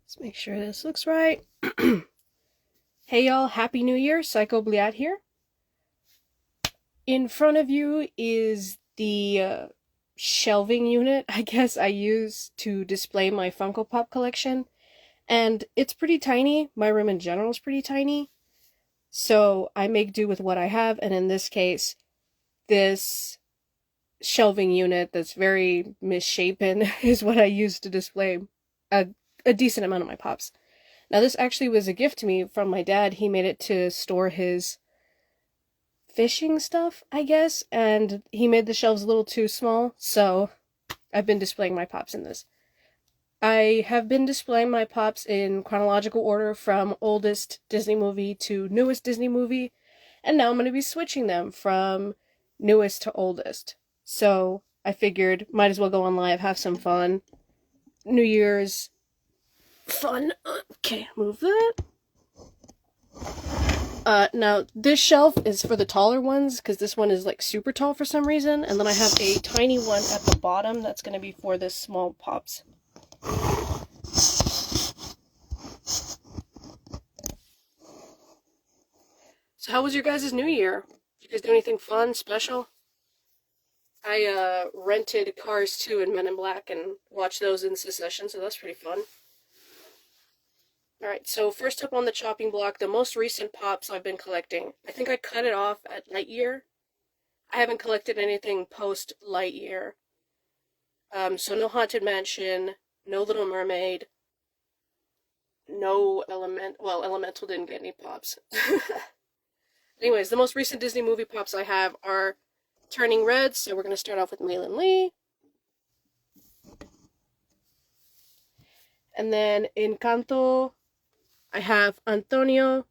Let's make sure this looks right. Hey y'all, Happy New Year, Psycho Bliat here. In front of you is the shelving unit I guess I use to display my Funko Pop collection. And it's pretty tiny. My room in general is pretty tiny. So I make do with what I have, and in this case, this shelving unit that's very misshapen is what I use to display a, a decent amount of my pops. Now, this actually was a gift to me from my dad. He made it to store his fishing stuff, I guess, and he made the shelves a little too small, so I've been displaying my pops in this. I have been displaying my pops in chronological order from oldest Disney movie to newest Disney movie, and now I'm going to be switching them from newest to oldest. So I figured might as well go on live, have some fun. New Year's fun. Okay, move that. Now this shelf is for the taller ones, because this one is like super tall for some reason, and then I have a tiny one at the bottom that's going to be for the small pops. So how was your guys' New Year? Did you guys do anything fun, special? I rented Cars 2 and Men in Black and watched those in succession, so that's pretty fun. Alright, so first up on the chopping block, the most recent pops I've been collecting. I think I cut it off at Lightyear. I haven't collected anything post Lightyear. So no Haunted Mansion, no Little Mermaid, no Elemental didn't get any pops. Anyways, the most recent Disney movie pops I have are Turning Red, so we're going to start off with Maylin Lee. And then Encanto, I have Antonio.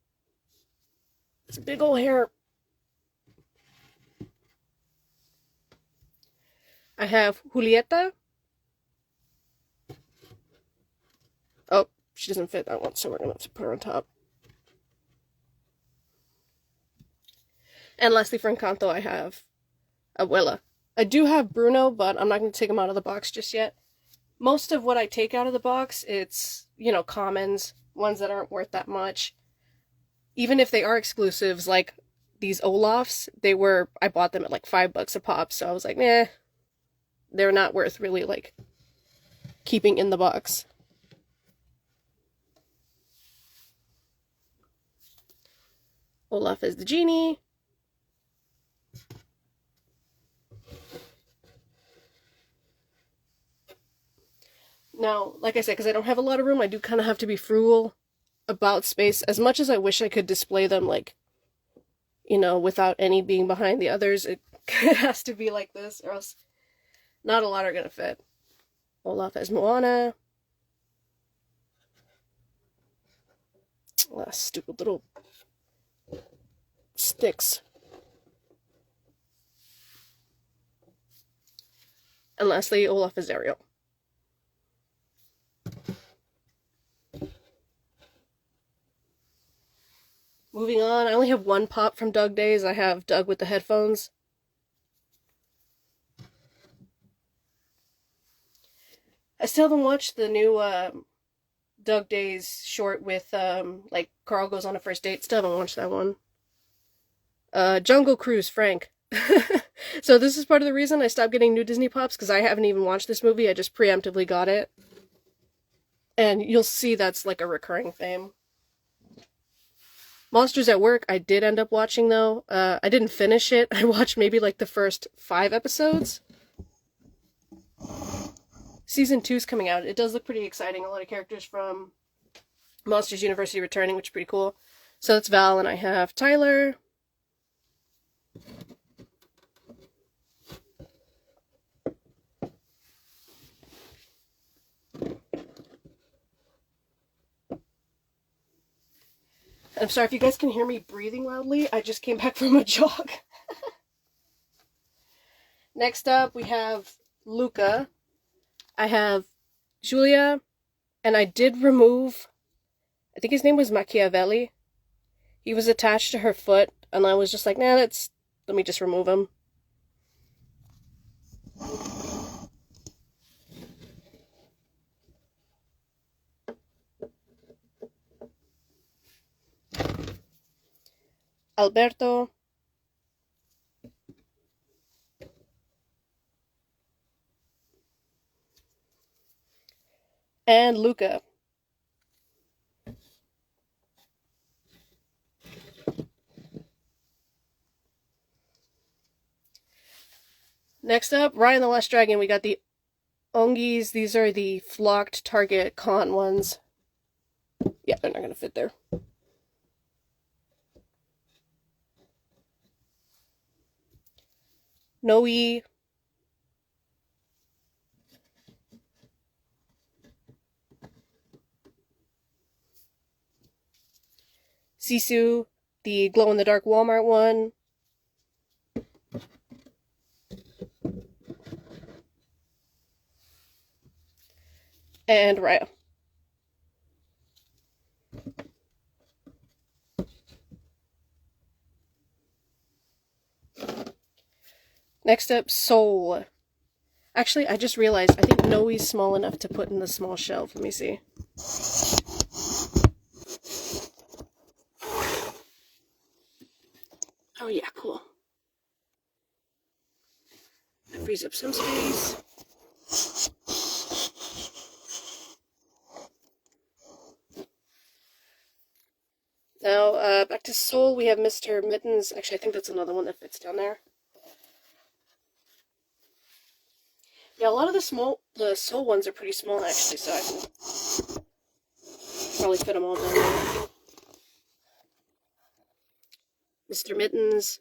This big old hair. I have Julieta. Oh, she doesn't fit that one, so we're going to have to put her on top. And lastly, for Encanto, I have Abuela. I do have Bruno, but I'm not going to take him out of the box just yet. Most of what I take out of the box, it's, commons, ones that aren't worth that much. Even if they are exclusives, like these Olafs, I bought them at like $5 a pop, so I was like, nah, they're not worth really, keeping in the box. Olaf is the genie. Now, like I said, because I don't have a lot of room, I do kind of have to be frugal about space. As much as I wish I could display them, without any being behind the others, it has to be like this, or else not a lot are going to fit. Olaf as Moana. Stupid little sticks. And lastly, Olaf as Ariel. Moving on, I only have one pop from Doug Days. I have Doug with the headphones. I still haven't watched the new Doug Days short with, Carl goes on a first date. Still haven't watched that one. Jungle Cruise, Frank. So this is part of the reason I stopped getting new Disney Pops, because I haven't even watched this movie. I just preemptively got it. And you'll see that's like a recurring theme. Monsters at Work, I did end up watching, though. I didn't finish it. I watched maybe, the first 5 episodes. Season 2's coming out. It does look pretty exciting. A lot of characters from Monsters University returning, which is pretty cool. So that's Val, and I have Tyler. I'm sorry if you guys can hear me breathing loudly. I just came back from a jog. Next up, we have Luca. I have Julia, and I did remove, I think his name was Machiavelli. He was attached to her foot, and I was just like, nah, let me just remove him. Alberto, and Luca. Next up, Ryan the Last Dragon. We got the Ongis. These are the flocked Target con ones. Yeah, they're not going to fit there. Noe. Sisu, the glow-in-the-dark Walmart one. And Raya. Next up, Soul. Actually, I just realized I think Noe's small enough to put in the small shelf. Let me see. Oh yeah, cool. That frees up some space. Now, back to Soul, we have Mr. Mittens. Actually, I think that's another one that fits down there. Yeah, a lot of the Soul ones are pretty small, actually, so I can probably fit them all down there. Mr. Mittens.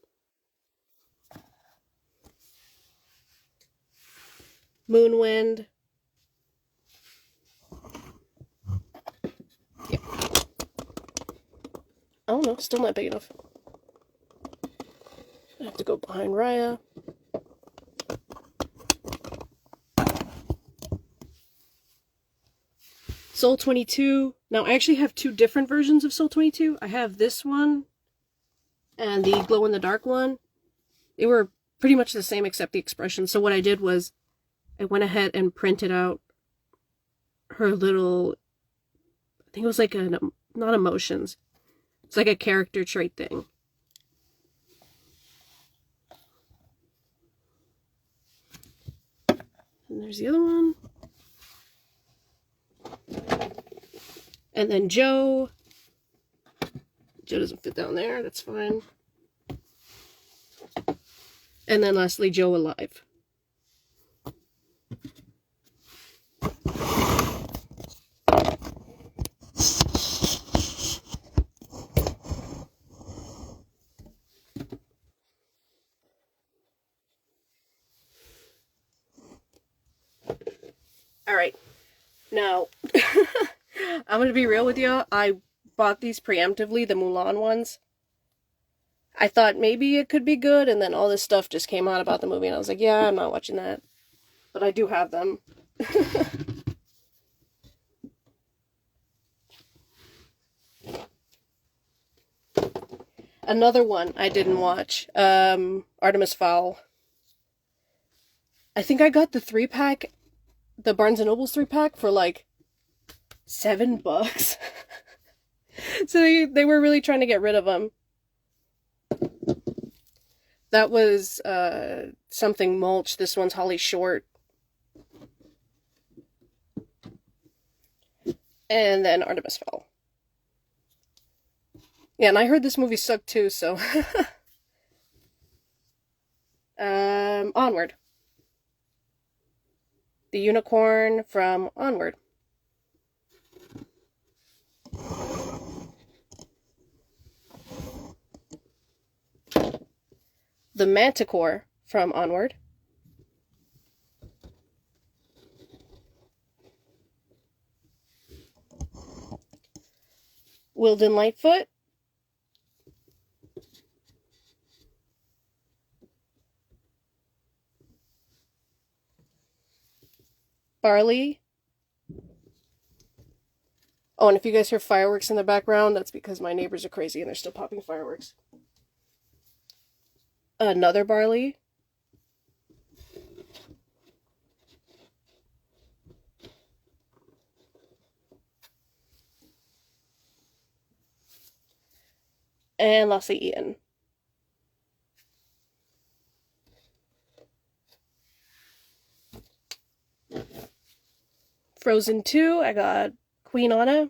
Moonwind. Yep. Oh no, still not big enough. I have to go behind Raya. Soul 22. Now, I actually have two different versions of Soul 22. I have this one and the glow-in-the-dark one. They were pretty much the same except the expression. So what I did was I went ahead and printed out her little, I think it was like not emotions. It's like a character trait thing. And there's the other one. And then Joe. Joe doesn't fit down there, that's fine. And then lastly, Joe Alive. Alright, now, I'm gonna be real with you. I bought these preemptively, the Mulan ones. I thought maybe it could be good, and then all this stuff just came out about the movie, and I was like, yeah, I'm not watching that. But I do have them. Another one I didn't watch, Artemis Fowl. I think I got the 3-pack, the Barnes & Noble's 3-pack for like $7. So they were really trying to get rid of them. That was something mulch. This one's Holly Short. And then Artemis Fowl. Yeah, and I heard this movie sucked too, so. Onward. The unicorn from Onward. The manticore from Onward. Wilden Lightfoot. Barley. Oh, and if you guys hear fireworks in the background, that's because my neighbors are crazy and they're still popping fireworks. Another Barley. And lastly, Ian. Frozen 2, I got Queen Anna.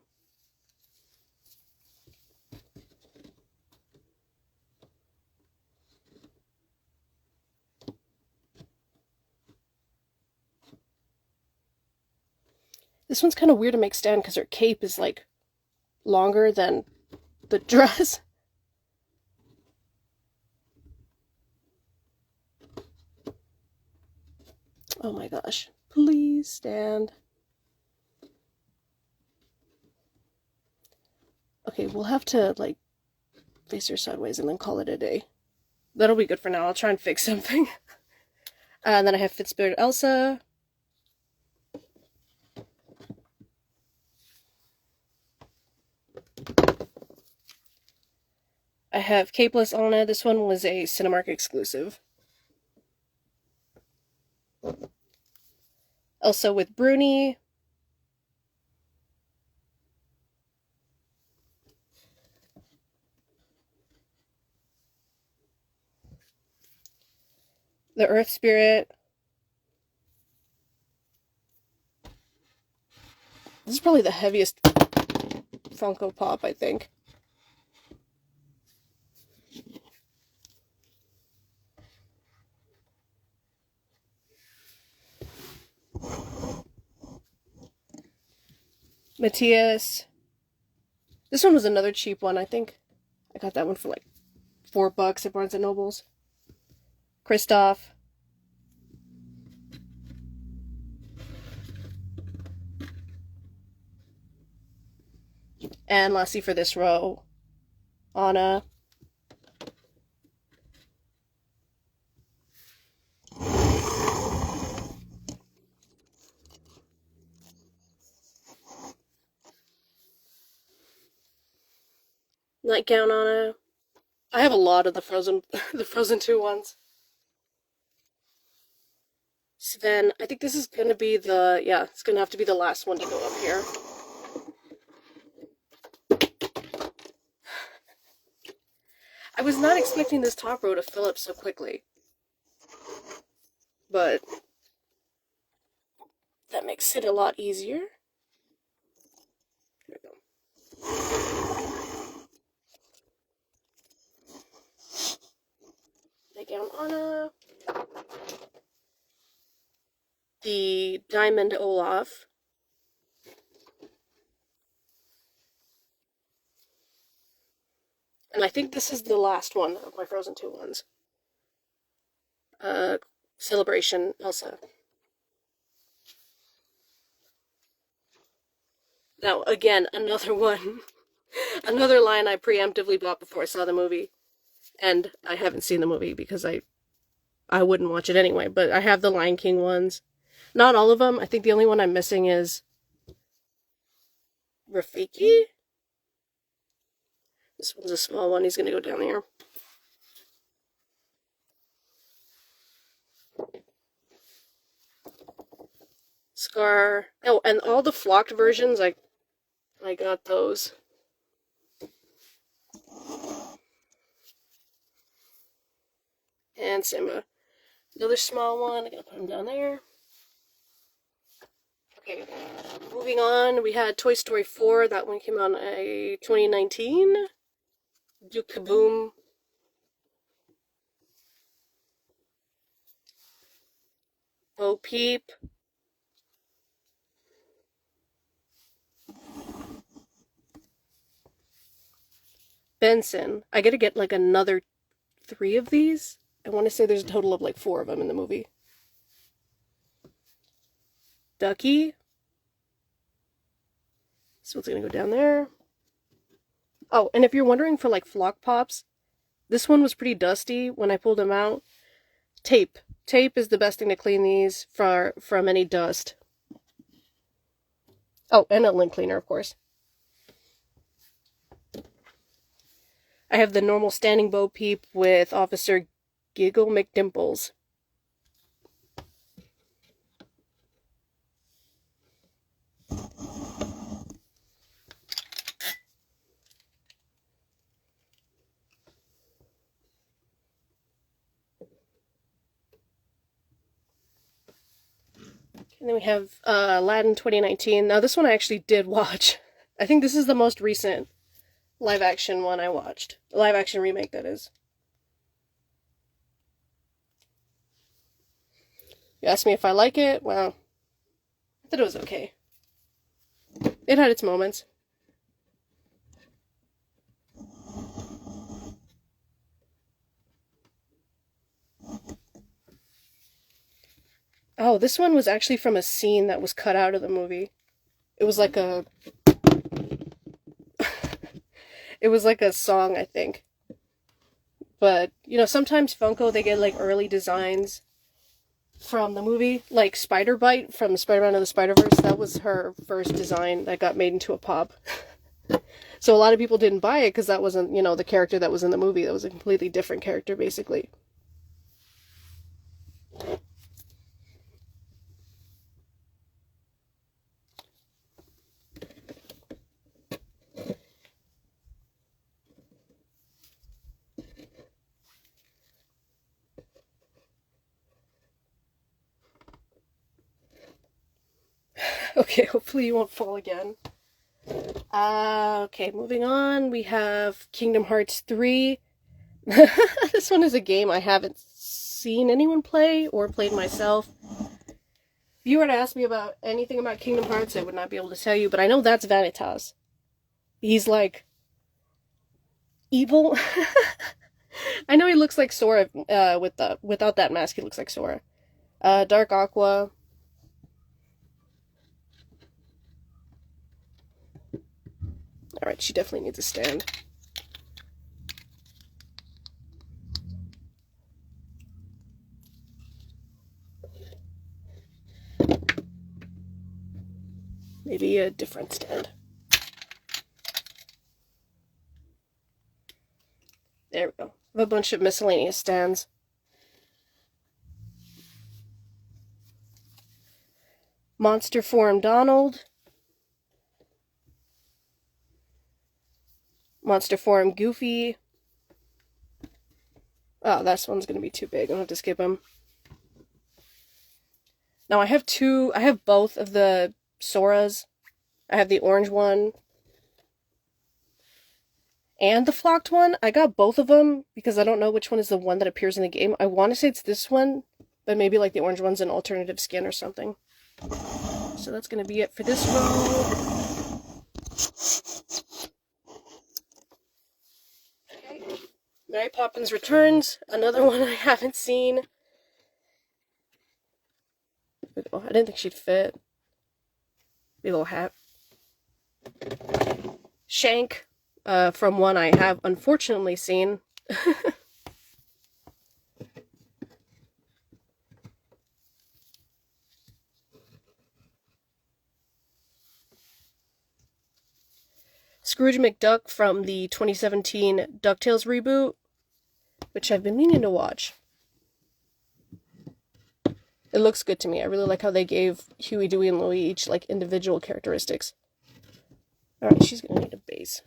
This one's kind of weird to make stand because her cape is like longer than the dress. Oh my gosh. Please stand. Okay, we'll have to like face her sideways and then call it a day. That'll be good for now. I'll try and fix something. And then I have Fitzspirit Elsa. I have Capeless Anna. This one was a Cinemark exclusive. Elsa with Bruni. The Earth Spirit. This is probably the heaviest Funko Pop, I think. Matthias. This one was another cheap one, I think. I got that one for like $4 at Barnes & Noble's. Kristoff. And lastly for this row, Anna. Nightgown Anna. I have a lot of the Frozen 2 ones. Sven, I think this is gonna be it's gonna have to be the last one to go up here. I was not expecting this top row to fill up so quickly. But that makes it a lot easier. There we go. Nightgown Anna. The Diamond Olaf. And I think this is the last one of my Frozen 2 ones. Celebration Elsa. Now, again, another one. Another line I preemptively bought before I saw the movie. And I haven't seen the movie because I wouldn't watch it anyway, but I have the Lion King ones. Not all of them. I think the only one I'm missing is Rafiki. This one's a small one. He's going to go down here. Scar. Oh, and all the flocked versions, I got those. And Simba. Another small one. I gotta put him down there. Okay, moving on. We had Toy Story 4. That one came out in 2019. Duke Kaboom. Bo Peep. Benson. I gotta get like another 3 of these. I want to say there's a total of like 4 of them in the movie. Ducky. So it's gonna go down there. Oh, and if you're wondering for like flock pops, this one was pretty dusty when I pulled them out. Tape. Tape is the best thing to clean these from any dust. Oh, and a lint cleaner, of course. I have the normal standing Bo Peep with Officer Giggle McDimples. And then we have Aladdin 2019. Now this one I actually did watch. I think this is the most recent live action one I watched. Live action remake, that is. You asked me if I like it? Well, I thought it was okay. It had its moments. Oh, this one was actually from a scene that was cut out of the movie. It was like a... It was like a song, I think. But, you know, sometimes Funko, they get, like, early designs from the movie. Like Spider-Bite from Spider-Man of the Spider-Verse. That was her first design that got made into a pop. So a lot of people didn't buy it because that wasn't, you know, the character that was in the movie. That was a completely different character, basically. Okay, hopefully you won't fall again. Okay, moving on. We have Kingdom Hearts 3. This one is a game I haven't seen anyone play or played myself. If you were to ask me about anything about Kingdom Hearts, I would not be able to tell you, but I know that's Vanitas. He's like evil. I know he looks like Sora without that mask. He looks like Sora. Dark Aqua. Alright, she definitely needs a stand. Maybe a different stand. There we go. I have a bunch of miscellaneous stands. Monster Form Donald. Monster Form Goofy. Oh, that one's gonna be too big. I'm gonna have to skip him. Now I have both of the Soras. I have the orange one and the flocked one. I got both of them because I don't know which one is the one that appears in the game. I want to say it's this one, but maybe like the orange one's an alternative skin or something. So that's gonna be it for this row. Okay. Mary Poppins Returns, another one I haven't seen. Oh, I didn't think she'd fit. Big little hat. Shank, from one I have unfortunately seen. Scrooge McDuck from the 2017 DuckTales reboot, which I've been meaning to watch. It looks good to me. I really like how they gave Huey, Dewey, and Louie each, like, individual characteristics. Alright, she's gonna need a base.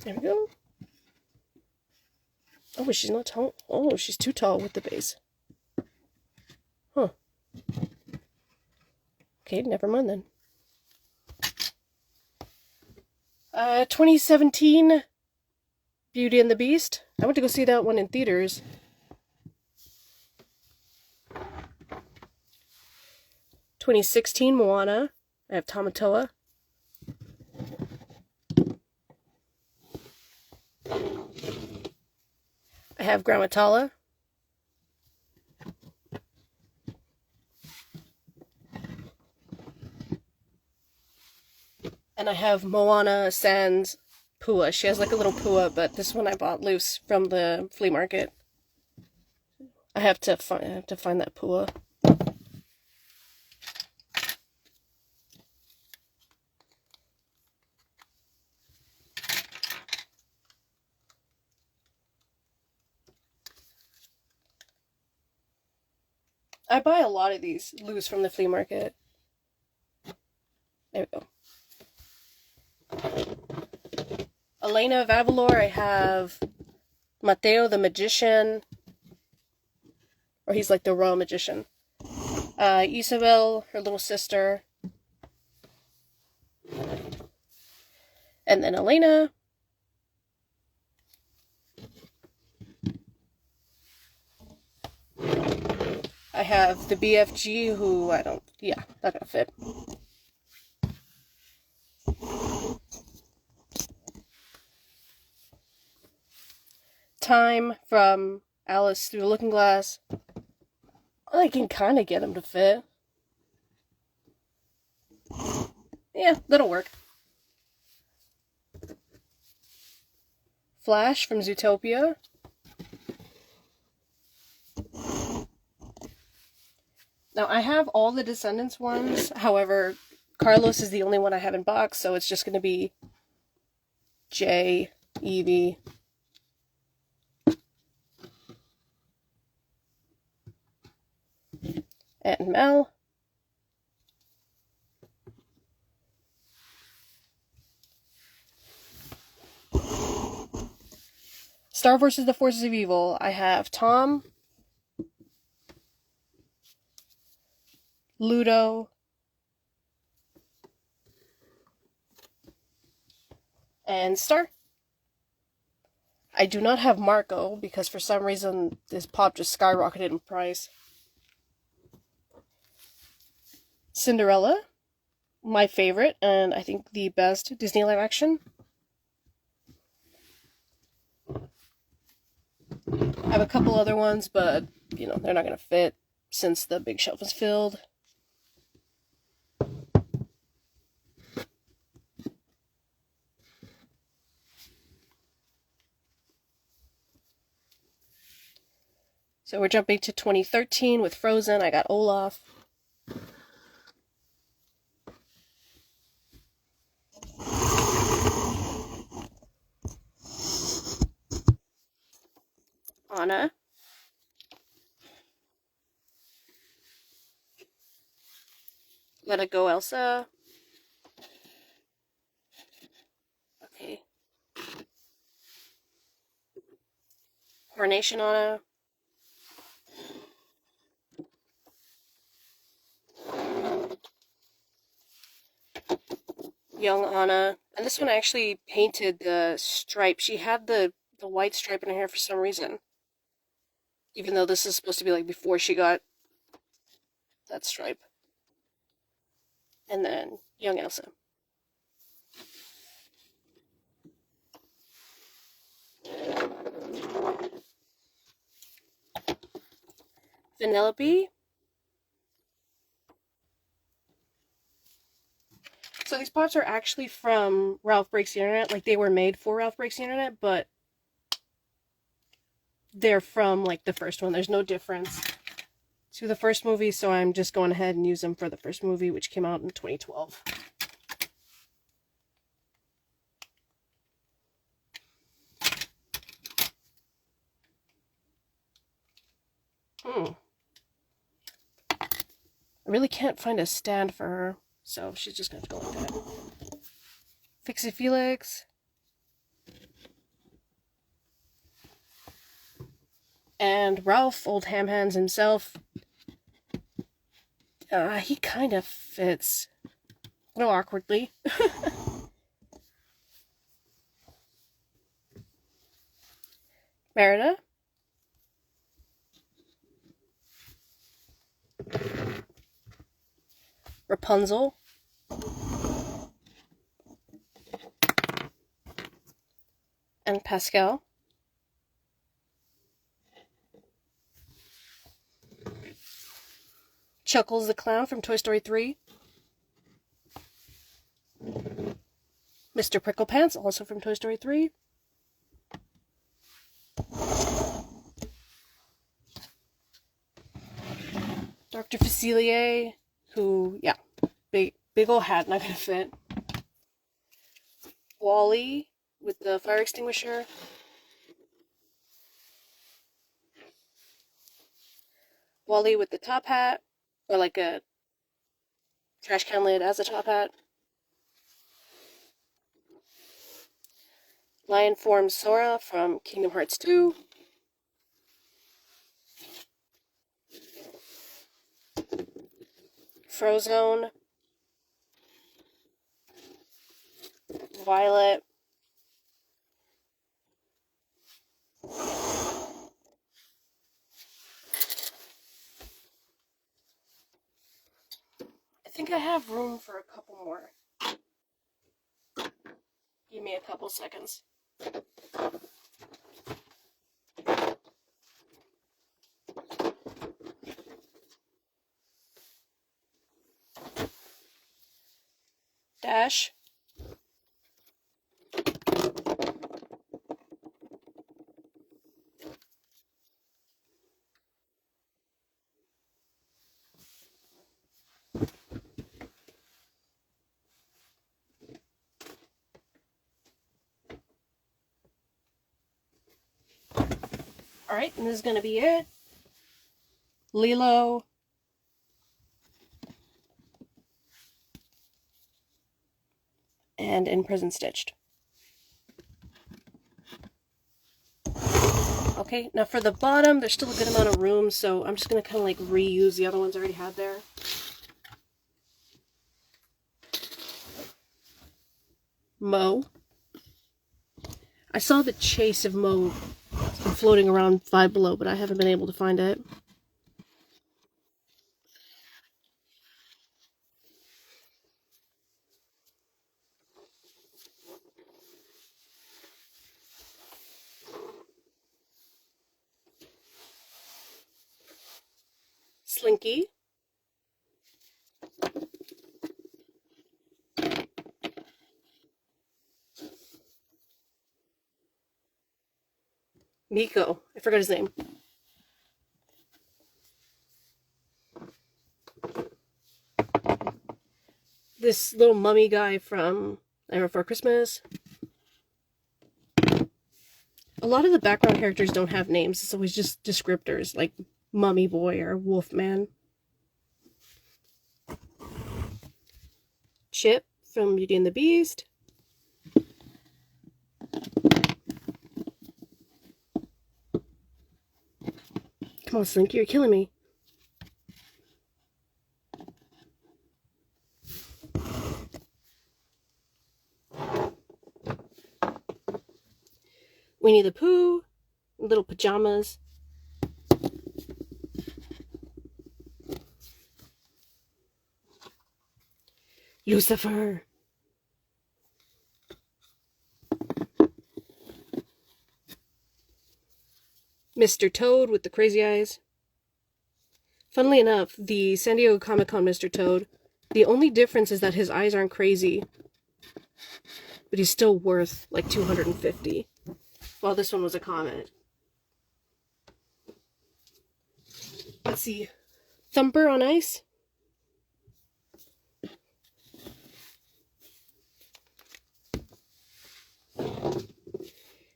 There we go. Oh, she's not tall. Oh, she's too tall with the base. Huh. Okay, never mind then. 2017 Beauty and the Beast. I went to go see that one in theaters. (2016) Moana. I have Tamatoa. I have Grammatala. And I have Moana sans Pua. She has like a little Pua, but this one I bought loose from the flea market. I have to find that Pua. I buy a lot of these loose from the flea market. There we go. Elena of Avalor, I have Mateo the Magician, or he's like the royal magician. Isabel, her little sister. And then Elena. I have the BFG, who not gonna fit. Time from Alice Through the Looking Glass. I can kind of get him to fit. Yeah, that'll work. Flash from Zootopia. Now, I have all the Descendants ones, however, Carlos is the only one I have in box, so it's just going to be Jay, Evie, and Mel. Star vs. the Forces of Evil. I have Tom, Ludo, and Star. I do not have Marco, because for some reason this pop just skyrocketed in price. Cinderella, my favorite, and I think the best Disney live action. I have a couple other ones, but, they're not going to fit since the big shelf is filled. So we're jumping to 2013 with Frozen. I got Olaf. Anna. Let It Go Elsa. Okay. Coronation Anna. Young Anna. And this one I actually painted the stripe. She had the white stripe in her hair for some reason. Even though this is supposed to be like before she got that stripe. And then young Elsa. Vanellope. So these pops are actually from Ralph Breaks the Internet. Like, they were made for Ralph Breaks the Internet, but they're from, like, the first one. There's no difference to the first movie, so I'm just going ahead and use them for the first movie, which came out in 2012. I really can't find a stand for her, so she's just going to go like that. Fixie Felix. And Ralph, old ham hands himself. He kind of fits. A little awkwardly. Merida. Rapunzel. And Pascal. Chuckles the Clown from Toy Story 3. Mr. Pricklepants, also from Toy Story 3. Dr. Facilier, who, yeah, big ol' hat, not gonna fit. Wally with the fire extinguisher. Wally with the top hat, or like a trash can lid as a top hat. Lion Form Sora from Kingdom Hearts 2. Frozone. Violet. I think I have room for a couple more. Give me a couple seconds. Dash. Alright, and this is going to be it. Lilo. And In Prison Stitched. Okay, now for the bottom, there's still a good amount of room, so I'm just going to kind of like reuse the other ones I already had there. Mo. I saw the chase of Mo floating around Five Below, but I haven't been able to find it. Slinky. Nico. I forgot his name. This little mummy guy from Nightmare Before Christmas. A lot of the background characters don't have names. It's always just descriptors, like Mummy Boy or Wolfman. Chip from Beauty and the Beast. Come on, Slinky, you're killing me. Winnie the Pooh, little pajamas. Lucifer. Mr. Toad with the crazy eyes. Funnily enough, the San Diego Comic-Con Mr. Toad, the only difference is that his eyes aren't crazy. But he's still worth like $250. Well, this one was a comment. Let's see. Thumper on Ice.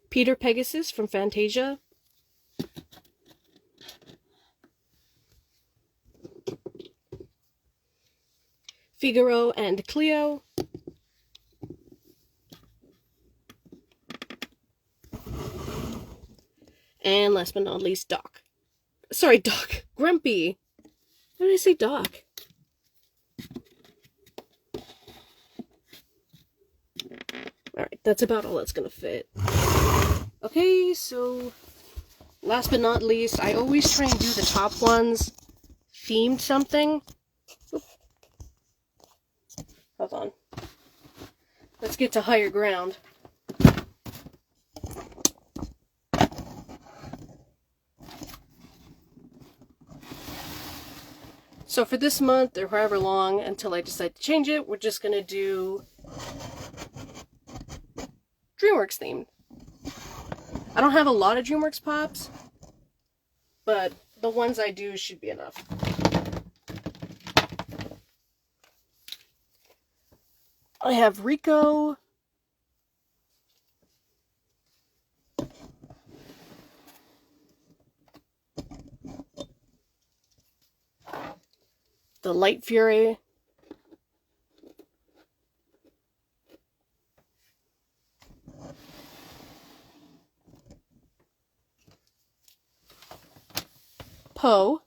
Peter Pegasus from Fantasia. Figaro and Cleo. And last but not least, Doc. Sorry, Doc. Grumpy. Why did I say Doc? Alright, that's about all that's gonna fit. Okay, so last but not least, I always try and do the top ones themed something. Oop. Hold on. Let's get to higher ground. So for this month, or however long, until I decide to change it, we're just going to do DreamWorks themed. I don't have a lot of DreamWorks pops, but the ones I do should be enough. I have Rico. The Light Fury. Poe.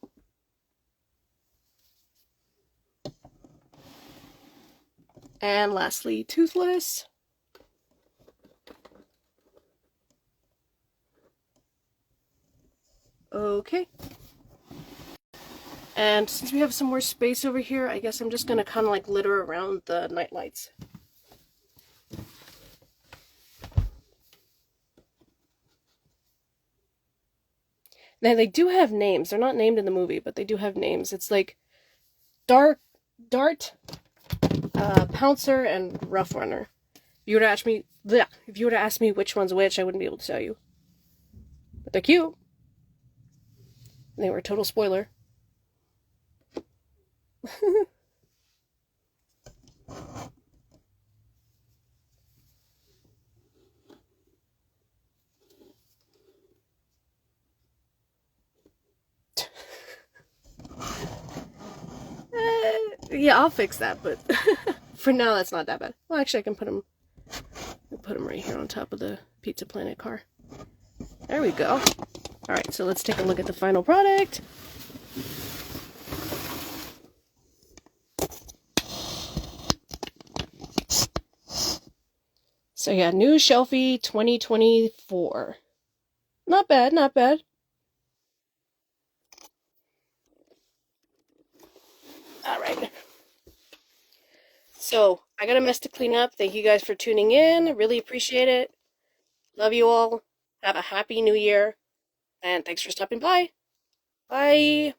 And lastly, Toothless. Okay. And since we have some more space over here, I guess I'm just gonna kind of like litter around the night lights. Now they do have names. They're not named in the movie, but they do have names. It's like Dart, Pouncer, and Rough Runner. If you were to ask me which one's which, I wouldn't be able to tell you. But they're cute. And they were a total spoiler. Yeah, I'll fix that, but for now, that's not that bad. Well, actually, I can put them right here on top of the Pizza Planet car. There we go. Alright, so let's take a look at the final product. So yeah, new Shelfie 2024. Not bad, not bad. Alright. So, I got a mess to clean up. Thank you guys for tuning in. Really appreciate it. Love you all. Have a happy new year. And thanks for stopping by. Bye.